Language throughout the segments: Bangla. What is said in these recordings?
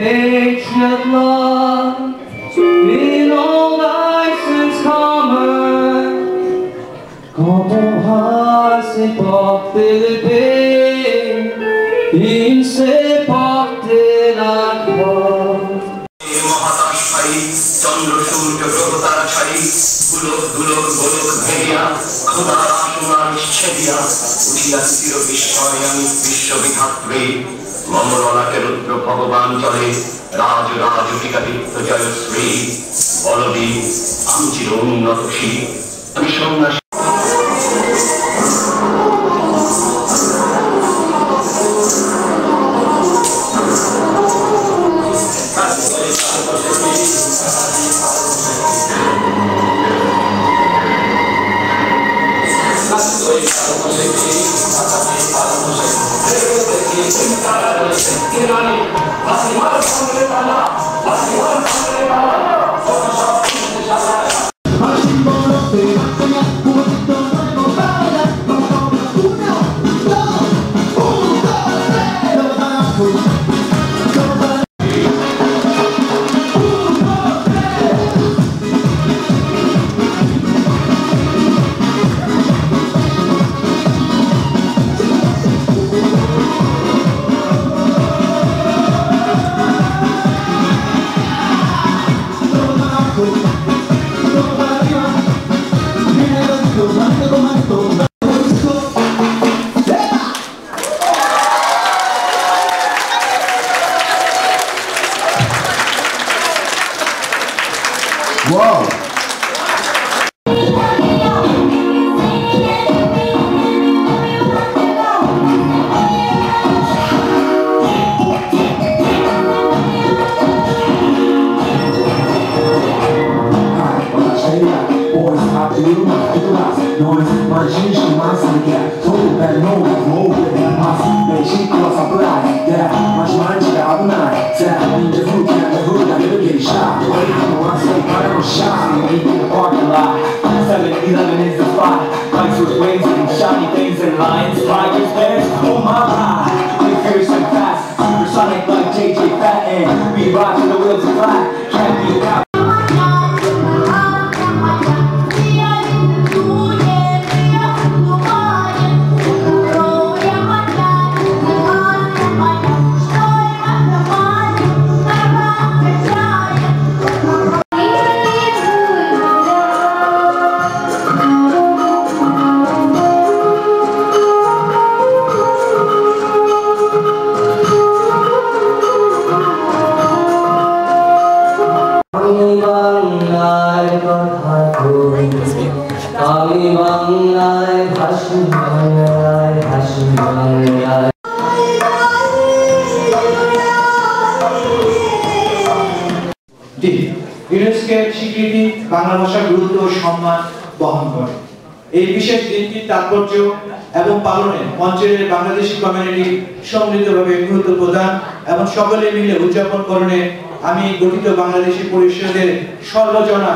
Ancient love in all license common, como hace parte del bien, in se parte la paz. মহাকাশারী চন্দ্র সূর্য গ্রহ তারা ছাড়ি গোলক গোলক গোলক ভেঙিয়া খোদার আসমান ছেদিয়া উঠিয়া চির বিস্ময় আমি বিশ্ববিধাত্রী মমরণাকে রুদ্র ভগবান চলে রাজ রাজুটিকা দীপ্ত জয়শ্রী বলবী আমি চির উন্নতশী আমি সন্ন্যাসী Wow! Shiny things and lines, tigers, bears, oh my god. We fierce and fast, supersonic like JJ Fat, and we rock to the wheels of flat. Can't be out. ইউনেস্কোর স্বীকৃতি বাংলা ভাষার গুরুত্ব ও সম্মান বহন করে। এই বিশেষ দিনটির তাৎপর্য এবং পালনে মঞ্চের বাংলাদেশি কমিউনিটি সম্মিলিতভাবে গুরুত্ব প্রদান এবং সকলে মিলে উদযাপন করণে আমি গঠিত বাংলাদেশি পরিষদের সর্বজনা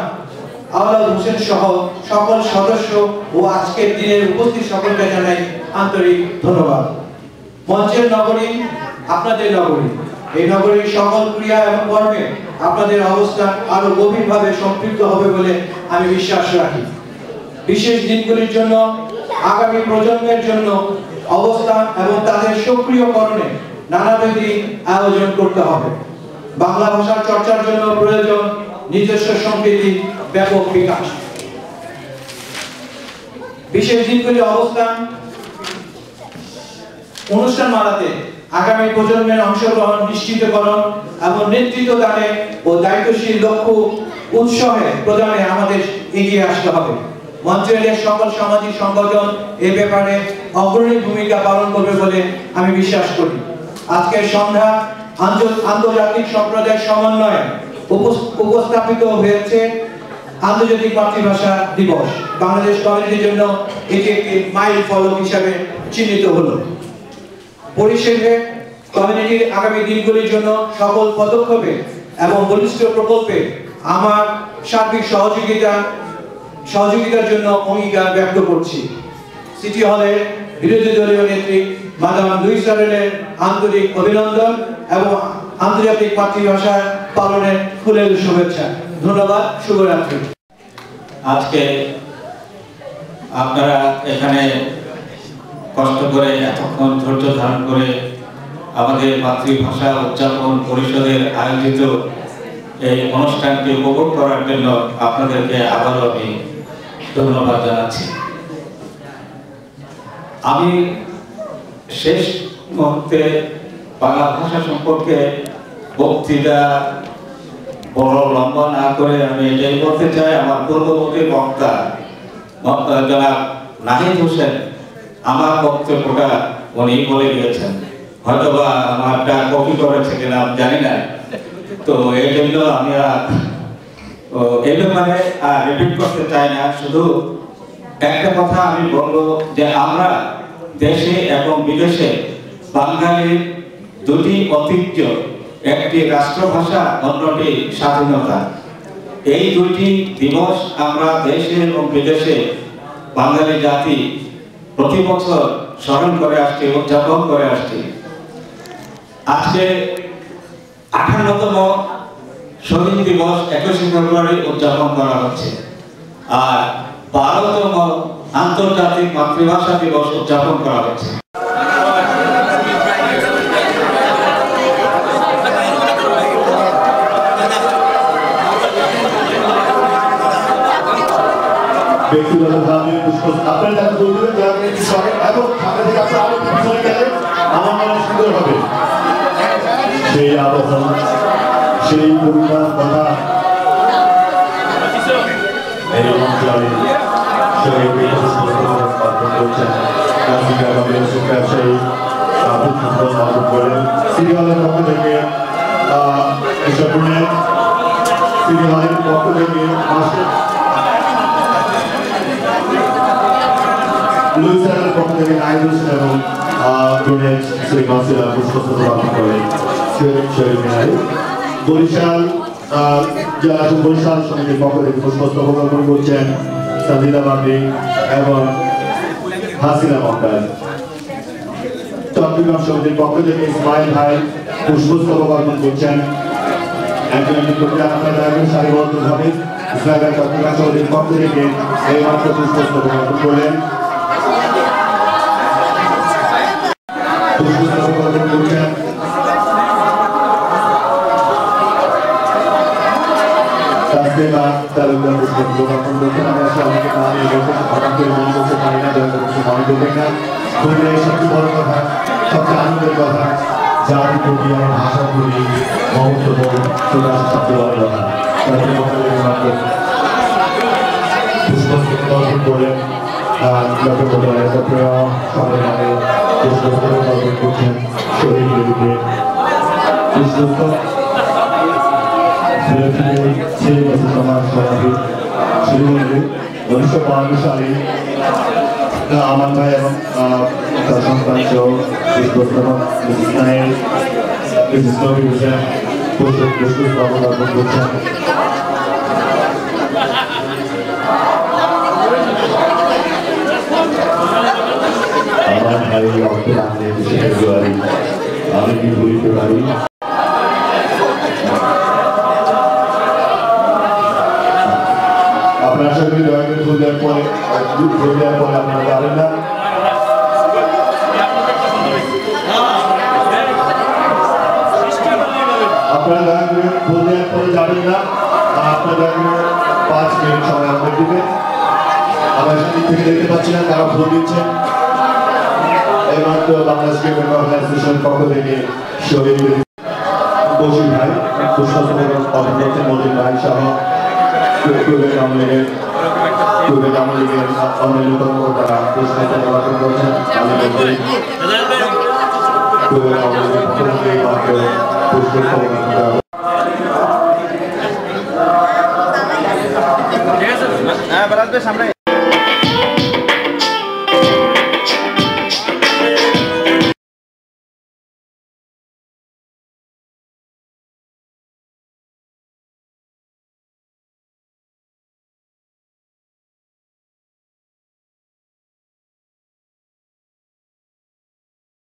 আওলাদ হোসেন সহ সকল সদস্য ও আজকের দিনের উপস্থিত সকলকে জানাই আন্তরিক ধন্যবাদ। মঞ্চের নগরী আপনাদের নগরী, এই নগরীর সকল ক্রিয়া এবং কর্মে আপনাদের অবস্থান আরো গভীরভাবে সম্পৃক্ত হবে বলে আমি বিশ্বাস রাখি। বিশেষ দিনগুলির জন্য আগামী প্রজন্মের জন্য অবস্থান এবং তাদের সক্রিয়করণে নানাবিধ আয়োজন করতে হবে। বাংলা ভাষার চর্চার জন্য প্রয়োজন নিজস্ব সম্প্রীতি ব্যাপক বিকাশ। বিশেষ দিনগুলির অবস্থান অনুষ্ঠান মালাতে আগামী প্রজন্মের অংশগ্রহণ নিশ্চিতকরণ এবং নেতৃত্ব দানে ও দায়িত্বশীল লক্ষ্য উৎসাহে প্রদানে আমাদের এগিয়ে আসতে হবে। মঞ্চের সকল সামাজিক সংগঠন এ ব্যাপারে অগ্রণী ভূমিকা পালন করবে বলে আমি বিশ্বাস করি। আজকের সন্ধ্যা আন্তর্জাতিক সম্প্রদায়ের সমন্বয়ে উপস্থাপিত হয়েছে আন্তর্জাতিক মাতৃভাষা দিবস। বাংলাদেশ কমিউনিটির জন্য এটি একটি মাইল ফলক হিসাবে চিহ্নিত হলো। পরিশেষে কমিউনিটির আগামী দিনগুলির জন্য সকল পদক্ষেপে এবং বলিষ্ঠ প্রকল্পে আমার সার্বিক সহযোগিতার জন্য অঙ্গীকার ব্যক্ত করছি। সিটি হলের বিরোধী দলীয় নেত্রী মাদাম লুইস আরেলের আন্তরিক অভিনন্দন এবং আন্তর্জাতিক মাতৃভাষা পালনের ফুলেল শুভেচ্ছা। ধন্যবাদ, শুভরাত্রি। আজকে আপনারা এখানে কষ্ট করে এতক্ষণ ধৈর্য ধারণ করে আমাদের মাতৃভাষা উদযাপন পরিষদের আয়োজিত এই অনুষ্ঠানটি উপভোগ করার জন্য আপনাদেরকে আবারও আমি ধন্যবাদ জানাচ্ছি। আমি শেষ মুহূর্তে বাংলা ভাষা সম্পর্কে বক্তৃতা বড় লম্বা না করে আমি এটাই বলতে চাই, আমার পূর্ববর্তী বক্তা জনাব নাহিদ হোসেন আমার বক্তব্যটা উনি বলে দিয়েছেন, হয়তোবা আমারটা কপি করেছে কিনা আমি জানি না। তো এই জন্য আমি এই ব্যাপারে রিপিট করতে চাই না, শুধু একটা কথা আমি বলবো যে আমরা দেশে এবং বিদেশে বাঙালির দুটি ঐতিহ্য, একটি রাষ্ট্রভাষা, অন্যটি স্বাধীনতা। এই দুটি দিবস আমরা দেশে এবং বিদেশে বাঙালি জাতি প্রতি বছর স্মরণ করে আসছি, উদযাপন করে আসছি। আজকে 58তম শহীদ দিবস 21শে ফেব্রুয়ারি উদযাপন করা হচ্ছে, আর 12তম আন্তর্জাতিক মাতৃভাষা দিবস উদযাপন করা হচ্ছে। ব্যক্তিগতভাবে আপনারা যারা বলবেন যারা একটু সরে এবং সামনে থেকে আপনারা আরো পিছনে গেলে আমার মনে সুন্দর হবে। সেই আবহাওয়া, সেই পরিমাণ কথা এই অঞ্চলে করছেন ব্যবসায়ী সিটি হলের পক্ষ থেকে সিটি হলের পক্ষ থেকে লুইসারের পক্ষ থেকে নাহিদ হোসেন এবং শ্রী কাউন্সিলর পুষ্পস্তবক প্রদান করেন বরিশাল জেলা বরিশাল সমিতির পক্ষ থেকে পুষ্পস্তবক অর্পণ করছেন সাজিদা বাবি এবং হাসিনা মক্কার। চট্টগ্রাম সমিতির পক্ষ থেকে ইসমাইল ভাই পুষ্পস্তবক অর্পণ করছেন। একজন আপনারা সারিবদ্ধভাবে ইসলামের চট্টগ্রাম সমিতির পক্ষ থেকে এই মাত্র পুষ্পস্তবক অর্পণ করলেন। সবচেয়ে বড় কথা, সবচেয়ে আনন্দের কথা, জাতি প্রতি আমার ভাষা প্রতি মমত্ব সবচেয়ে বড় কথা। পুষ্পস্তবক করলেন করছেন শহীদ বিরুদ্ধে সমাজ সভাপতি শ্রীমন্দির 1952 সালে আমার ভাই এবং তার সন্তান সহ পুষ্পস্তবক করছেন। আমার ভাই অর্থ রাখলে 21শে ফেব্রুয়ারি আমি কি ভুলিতে পারি? আপনারা সকলে দয়া করে ভুল দেওয়ার পরে আপনারা যাবেন না। আপনারা দয়া করে ভুল দেওয়ার পরে যাবেন না। আপনারা দয়া করে 5 মিনিট সময় আমাদের দিবেন। আমার সাথে থেকে দেখতে পাচ্ছি না তারা ভুল দিচ্ছেন। এইমাত্র বাংলাদেশ অ্যাসোসিয়েশনের পক্ষ থেকে শহীদ বশির ভাই পুষ্পস্তবক অর্পণ করছেন। মজিদ ভাই সহ পূর্বের আওয়ামী লীগের অন্যান্য কর্মকর্তারা পুষ্পস্তবক অর্পণ করছেন। আমি বলছি পূর্বের আওয়ামী লীগের পক্ষ থেকে মাত্র পুষ্পস্তবক অর্পণ করা।